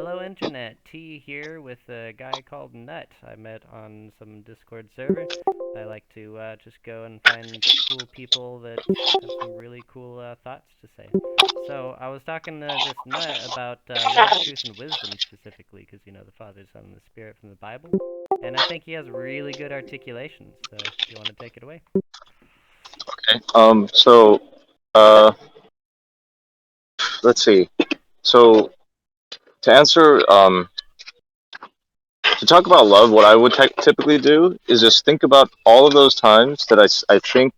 Hello, Internet. T here with a guy called Nut I met on some Discord server. I like to just go and find cool people that have some really cool thoughts to say. So I was talking to this Nut about love, truth, and wisdom specifically, because the Father, Son, and the Spirit from the Bible, and I think he has really good articulations. So do you want to take it away? Okay. Uh, let's see. So to answer, to talk about love, what I would typically do is just think about all of those times that I think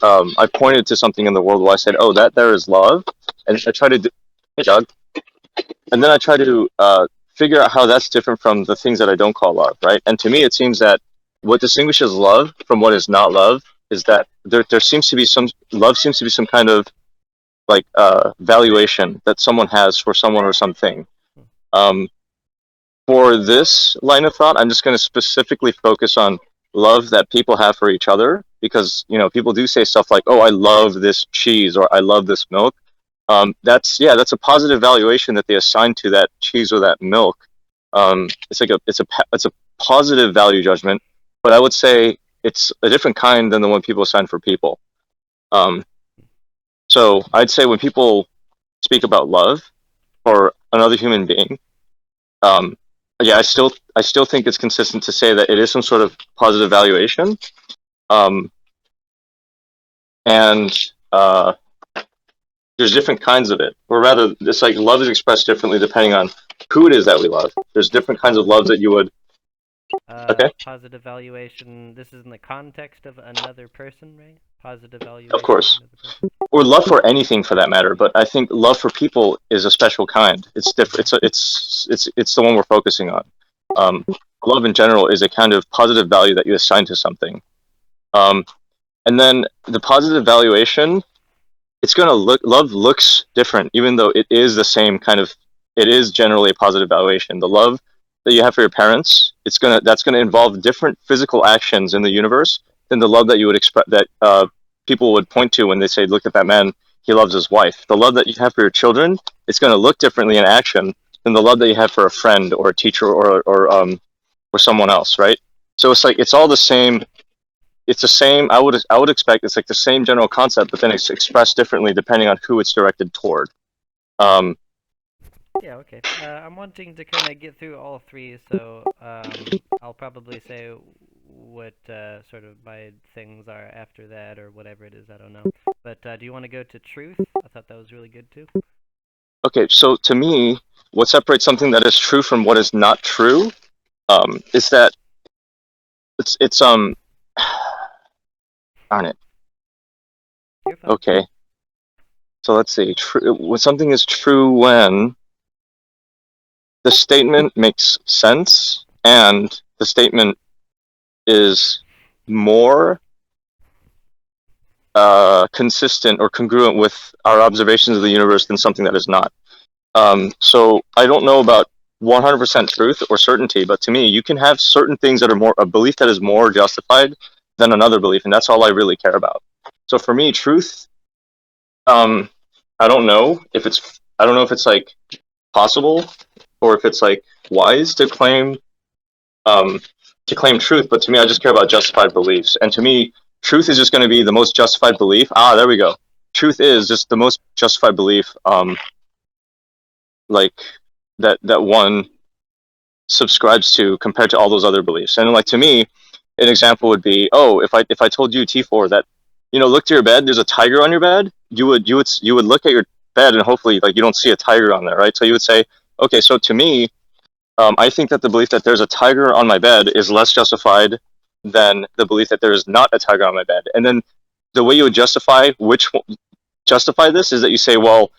I pointed to something in the world where I said, "Oh, that there is love," and I try to do, hey, Doug, and then I try to figure out how that's different from the things that I don't call love, right? And to me, it seems that what distinguishes love from what is not love is that there seems to be some love seems to be some kind of like valuation that someone has for someone or something. Hmm. Um, for this line of thought, I'm just going to specifically focus on love that people have for each other because people do say stuff like, "Oh, I love this cheese" or "I love this milk." That's a positive valuation that they assign to that cheese or that milk. It's a positive value judgment, but I would say it's a different kind than the one people assign for people. Um, so I'd say when people speak about love for another human being, um, yeah, I still think it's consistent to say that it is some sort of positive valuation, um, and there's different kinds of it, or rather, it's like love is expressed differently depending on who it is that we love. There's What's the different kinds of love that positive? you would. Okay, Positive valuation. This is in the context of another person, right? Positive of valuation of course, another person. or love for anything for that matter. But I think love for people is a special kind. It's different. Mm-hmm. It's the one we're focusing on. Um, Love in general is a kind of positive value that you assign to something. Um, and then the positive valuation, it's going to look, love looks different even though it is the same kind of, it is generally a positive valuation. The love that you have for your parents, that's going to involve different physical actions in the universe than the love that you would expect, that people would point to when they say, "Look at that man, he loves his wife." The love that you have for your children, it's going to look differently in action than the love that you have for a friend or a teacher or someone else, right? So it's like it's all the same. It's the same. I would expect it's like the same general concept, but then it's expressed differently depending on who it's directed toward. Um, Yeah, okay. I'm wanting to kind of get through all three, so I'll probably say what sort of my things are after that, or whatever it is. I don't know. But do you want to go to truth? I thought that was really good too. okay, so to me, what separates something that is true from what is not true is that it's darn it. You're fine. Okay, so let's see. When something is true when the statement makes sense and the statement is more consistent or congruent with our observations of the universe than something that is not. So I don't know about 100% truth or certainty, but to me, you can have certain things that are more a belief that is more justified than another belief, and that's all I really care about. So for me, truth, um, I don't know if it's like possible or if it's like wise um, to claim truth, but to me, I just care about justified beliefs, and to me, truth is just going to be the most justified belief. Ah, there we go. Truth is just the most justified belief, like that one subscribes to compared to all those other beliefs. And like to me, an example would be, oh, if I told you T4 that look to your bed, there's a tiger on your bed, you would look at your bed and hopefully like you don't see a tiger on there, right? So you would say, okay, so to me, I think that the belief that there's a tiger on my bed is less justified than the belief that there is not a tiger on my bed. And then the way you would justify this is that you say, well,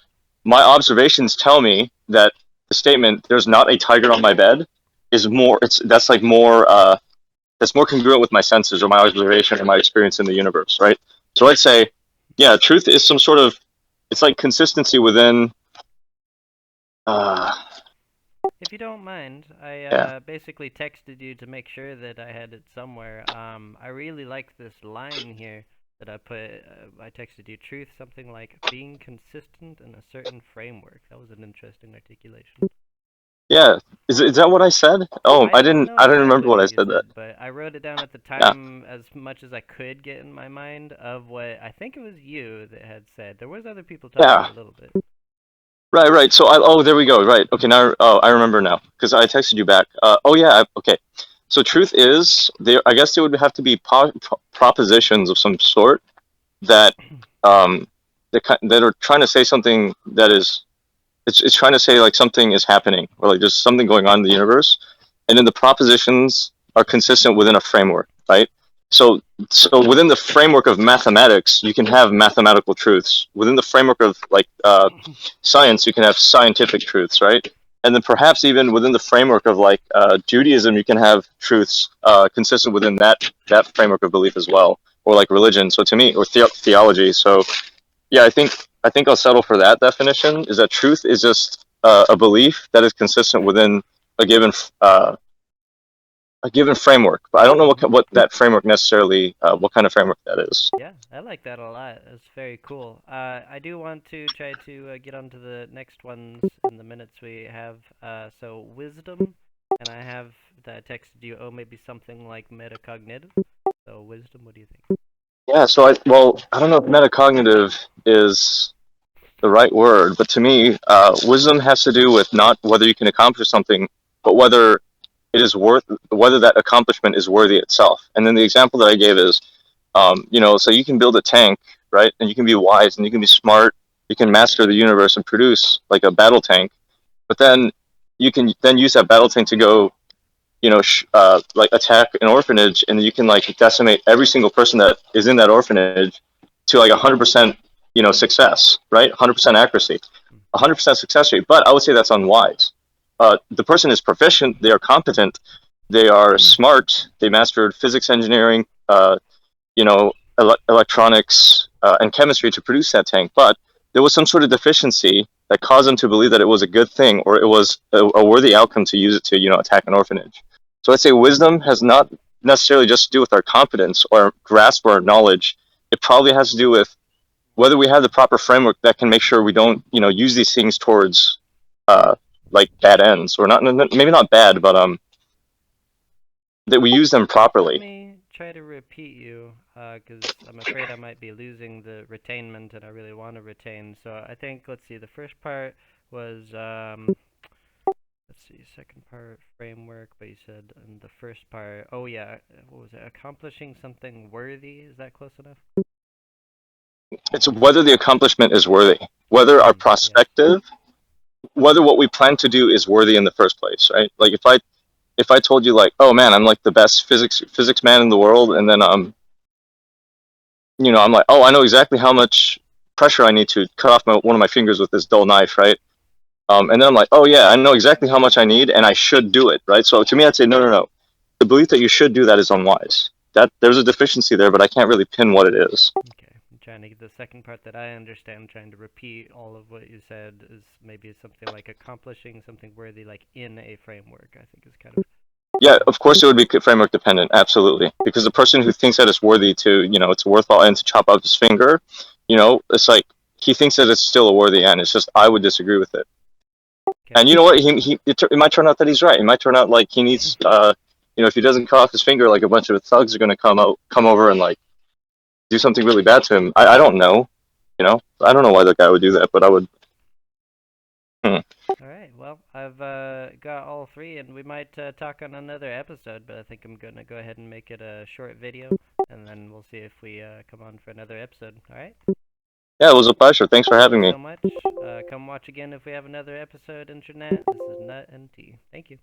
my observations tell me that the statement "there's not a tiger on my bed" is more. It's that's like more. That's more congruent with my senses or my observation or my experience in the universe, right? So I'd say, yeah, truth is some sort of. It's like consistency within. Uh, If you don't mind, I yeah. basically texted you to make sure that I had it somewhere. I really like this line here that I put. I texted you truth, something like being consistent in a certain framework. That was an interesting articulation. Yeah. Is that what I said? Oh, I don't know I didn't remember exactly what what I you said that. said, but I wrote it down at the Yeah. time as much as I could get in my mind of what I think it was you that had said. There was other people talking Yeah. a little bit. Right, right. So there we go. Right. Okay, now I remember now because I texted you back. Oh yeah, okay. So truth is there I guess there would have to be propositions of some sort that um that are trying to say something that is it's trying to say like something is happening or like there's something going on in the universe, and then the propositions are consistent within a framework, right? So so within the framework of mathematics, you can have mathematical truths. Within the framework of like science, you can have scientific truths, right? And then perhaps even within the framework of like Judaism, you can have truths consistent within that framework of belief as well, or like religion. So to me, or theology. So yeah, I think I'll settle for that definition. Is that truth is just a belief that is consistent within a given uh, a given framework. But I don't know Mhm. what that framework necessarily what kind of framework that is. Yeah, I like that a lot. It's very cool. I do want to try to get on to the next ones in the minutes we have. So wisdom, and I have that I texted you. Oh, maybe something like metacognitive. So wisdom. What do you think? Yeah. So I don't know if metacognitive is the right word, but to me, wisdom has to do with not whether you can accomplish something, but whether that accomplishment is worthy itself. And then the example that I gave is, so you can build a tank, right? And you can be wise and you can be smart. You can master the universe and produce like a battle tank, but then you can then use that battle tank to go like attack an orphanage, and you can like decimate every single person that is in that orphanage to like 100%, success, right? 100% accuracy, 100% success rate. But I would say that's unwise. The person is proficient, they are competent, they are smart, they mastered physics, engineering, electronics, and chemistry to produce that tank. But there was some sort of deficiency that caused them to believe that it was a good thing or it was a worthy outcome to use it to, attack an orphanage. So I'd say wisdom has not necessarily just to do with our competence or grasp or our knowledge. It probably has to do with whether we have the proper framework that can make sure we don't, use these things towards uh, like bad ends or not, maybe not bad, but that we use them Let properly. me try to repeat you, because I'm afraid I might be losing the retainment, and I really want to retain. So I think let's see. The first part was let's see, second part framework, but you said in the first part, oh yeah, what was it? Accomplishing something worthy. Is that close enough? It's whether the accomplishment is worthy, whether our Yes. prospective, whether what we plan to do is worthy in the first place, right? Like if I told you like, oh man, I'm like the best physics man in the world, and then I'm like, oh, I know exactly how much pressure I need to cut off one of my fingers with this dull knife, right? And then I'm like, oh yeah, I know exactly how much I need, and I should do it, right? So to me, I'd say no, no, no. The belief that you should do that is unwise. That there's a deficiency there, but I can't really pin what it is. Okay. I'm trying to get the second part that I understand, trying to repeat all of what you said is maybe something like accomplishing something worthy, like in a framework, I think is kind of Yeah, the. of course it would be framework dependent, absolutely. Because the person who thinks that it's worthy to, it's a worthwhile end to chop off his finger, it's like he thinks that it's still a worthy end. It's just I would disagree with it. Okay. And you know what? It might turn out that he's right. It might turn out like he needs, if he doesn't cut off his finger, like a bunch of thugs are going to come over and like do something really bad to him. I don't know, I don't know why the guy would do that, but I would. Hmm. All right. Well, I've got all three, and we might talk on another episode, but I think I'm gonna go ahead and make it a short video, and then we'll see if we come on for another episode. All right. Yeah, it was a pleasure. Thanks for Thank you having me. so much. Come watch again if we have another episode, Internet. This is Nut and T. Thank you.